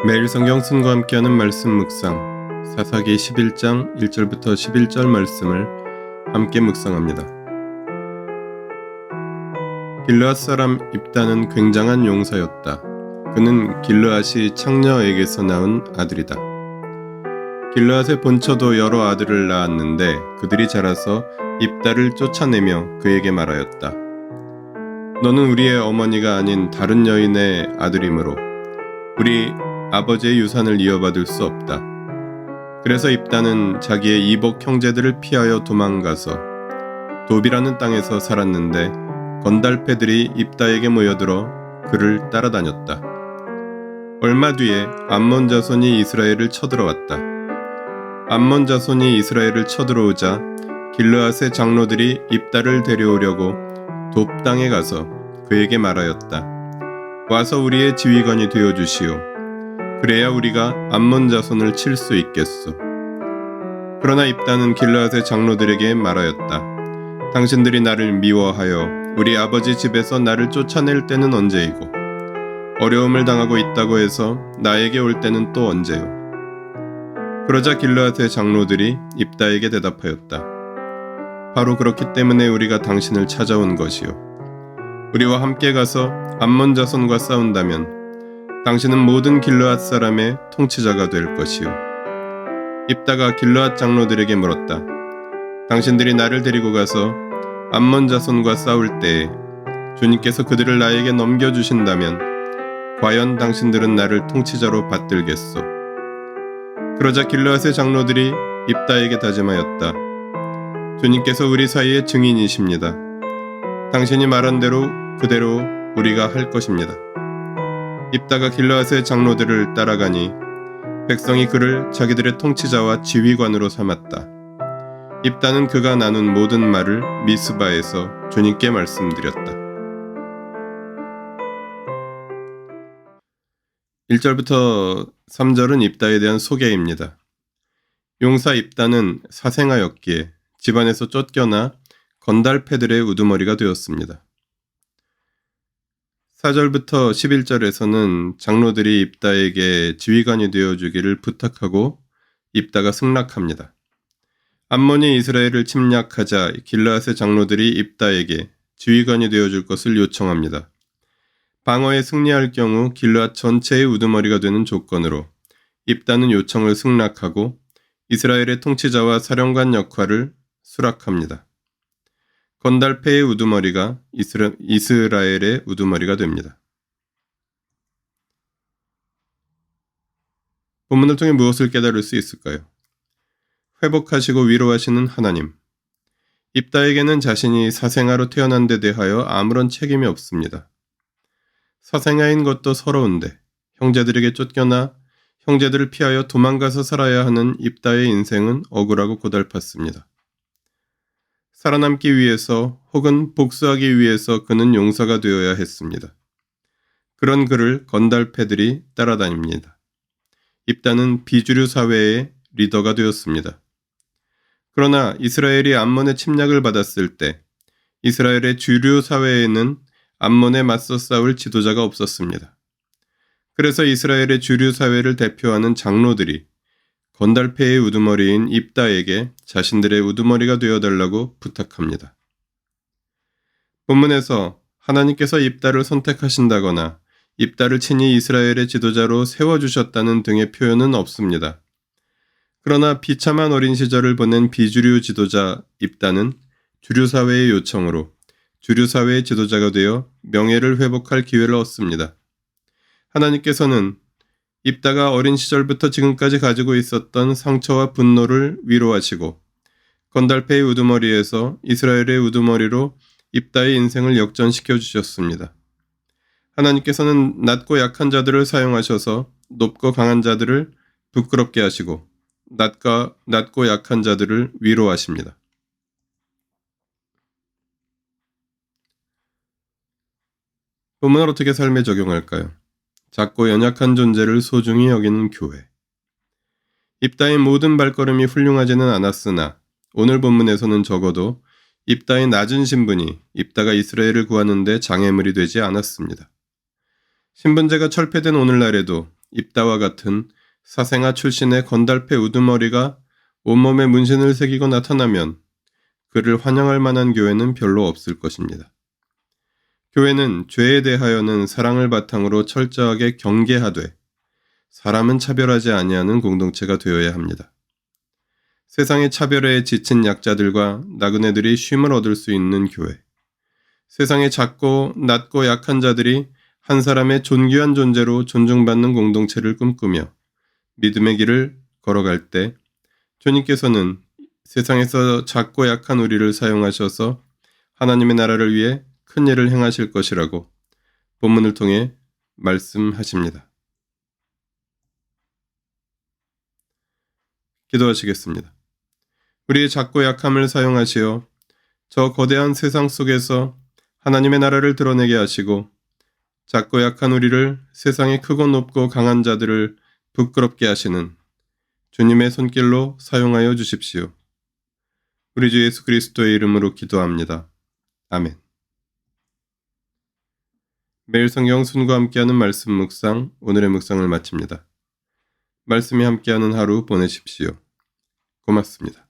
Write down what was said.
매일 성경 순과 함께하는 말씀 묵상, 사사기 11장 1절부터 11절 말씀을 함께 묵상합니다. 길르앗 사람 입다는 굉장한 용사였다. 그는 길르앗이 창녀에게서 낳은 아들이다. 길르앗의 본처도 여러 아들을 낳았는데 그들이 자라서 입다를 쫓아내며 그에게 말하였다. 너는 우리의 어머니가 아닌 다른 여인의 아들이므로 우리 아버지의 유산을 이어받을 수 없다. 그래서 입다는 자기의 이복 형제들을 피하여 도망가서 돕이라는 땅에서 살았는데 건달패들이 입다에게 모여들어 그를 따라다녔다. 얼마 뒤에 암몬 자손이 이스라엘을 쳐들어왔다. 암몬 자손이 이스라엘을 쳐들어오자 길르앗의 장로들이 입다를 데려오려고 돕 땅에 가서 그에게 말하였다. 와서 우리의 지휘관이 되어 주시오. 그래야 우리가 암몬 자손을 칠 수 있겠소. 그러나 입다는 길르앗의 장로들에게 말하였다. 당신들이 나를 미워하여 우리 아버지 집에서 나를 쫓아낼 때는 언제이고 어려움을 당하고 있다고 해서 나에게 올 때는 또 언제요. 그러자 길르앗의 장로들이 입다에게 대답하였다. 바로 그렇기 때문에 우리가 당신을 찾아온 것이요. 우리와 함께 가서 암몬 자손과 싸운다면 당신은 모든 길르앗 사람의 통치자가 될 것이요. 입다가 길르앗 장로들에게 물었다. 당신들이 나를 데리고 가서 암몬 자손과 싸울 때에 주님께서 그들을 나에게 넘겨주신다면 과연 당신들은 나를 통치자로 받들겠소. 그러자 길르앗의 장로들이 입다에게 다짐하였다. 주님께서 우리 사이의 증인이십니다. 당신이 말한 대로 그대로 우리가 할 것입니다. 입다가 길르앗의 장로들을 따라가니 백성이 그를 자기들의 통치자와 지휘관으로 삼았다. 입다는 그가 나눈 모든 말을 미스바에서 주님께 말씀드렸다. 1절부터 3절은 입다에 대한 소개입니다. 용사 입다는 사생아였기에 집안에서 쫓겨나 건달패들의 우두머리가 되었습니다. 4절부터 11절에서는 장로들이 입다에게 지휘관이 되어주기를 부탁하고 입다가 승낙합니다. 암몬이 이스라엘을 침략하자 길르앗의 장로들이 입다에게 지휘관이 되어줄 것을 요청합니다. 방어에 승리할 경우 길르앗 전체의 우두머리가 되는 조건으로 입다는 요청을 승낙하고 이스라엘의 통치자와 사령관 역할을 수락합니다. 건달패의 우두머리가 이스라엘의 우두머리가 됩니다. 본문을 통해 무엇을 깨달을 수 있을까요? 회복하시고 위로하시는 하나님. 입다에게는 자신이 사생아로 태어난 데 대하여 아무런 책임이 없습니다. 사생아인 것도 서러운데 형제들에게 쫓겨나 형제들을 피하여 도망가서 살아야 하는 입다의 인생은 억울하고 고달팠습니다. 살아남기 위해서 혹은 복수하기 위해서 그는 용사가 되어야 했습니다. 그런 그를 건달패들이 따라다닙니다. 입다는 비주류 사회의 리더가 되었습니다. 그러나 이스라엘이 암몬의 침략을 받았을 때 이스라엘의 주류 사회에는 암몬에 맞서 싸울 지도자가 없었습니다. 그래서 이스라엘의 주류 사회를 대표하는 장로들이 건달패의 우두머리인 입다에게 자신들의 우두머리가 되어달라고 부탁합니다. 본문에서 하나님께서 입다를 선택하신다거나 입다를 친히 이스라엘의 지도자로 세워주셨다는 등의 표현은 없습니다. 그러나 비참한 어린 시절을 보낸 비주류 지도자 입다는 주류사회의 요청으로 주류사회의 지도자가 되어 명예를 회복할 기회를 얻습니다. 하나님께서는 입다가 어린 시절부터 지금까지 가지고 있었던 상처와 분노를 위로하시고 건달패의 우두머리에서 이스라엘의 우두머리로 입다의 인생을 역전시켜 주셨습니다. 하나님께서는 낮고 약한 자들을 사용하셔서 높고 강한 자들을 부끄럽게 하시고 낮고 약한 자들을 위로하십니다. 본문을 어떻게 삶에 적용할까요? 작고 연약한 존재를 소중히 여기는 교회. 입다의 모든 발걸음이 훌륭하지는 않았으나 오늘 본문에서는 적어도 입다의 낮은 신분이 입다가 이스라엘을 구하는 데 장애물이 되지 않았습니다. 신분제가 철폐된 오늘날에도 입다와 같은 사생아 출신의 건달패 우두머리가 온몸에 문신을 새기고 나타나면 그를 환영할 만한 교회는 별로 없을 것입니다. 교회는 죄에 대하여는 사랑을 바탕으로 철저하게 경계하되 사람은 차별하지 아니하는 공동체가 되어야 합니다. 세상의 차별에 지친 약자들과 나그네들이 쉼을 얻을 수 있는 교회, 세상의 작고 낮고 약한 자들이 한 사람의 존귀한 존재로 존중받는 공동체를 꿈꾸며 믿음의 길을 걸어갈 때 주님께서는 세상에서 작고 약한 우리를 사용하셔서 하나님의 나라를 위해 큰 일을 행하실 것이라고 본문을 통해 말씀하십니다. 기도하시겠습니다. 우리의 작고 약함을 사용하시어 저 거대한 세상 속에서 하나님의 나라를 드러내게 하시고 작고 약한 우리를 세상의 크고 높고 강한 자들을 부끄럽게 하시는 주님의 손길로 사용하여 주십시오. 우리 주 예수 그리스도의 이름으로 기도합니다. 아멘. 매일 성경 순과 함께하는 말씀 묵상, 오늘의 묵상을 마칩니다. 말씀이 함께하는 하루 보내십시오. 고맙습니다.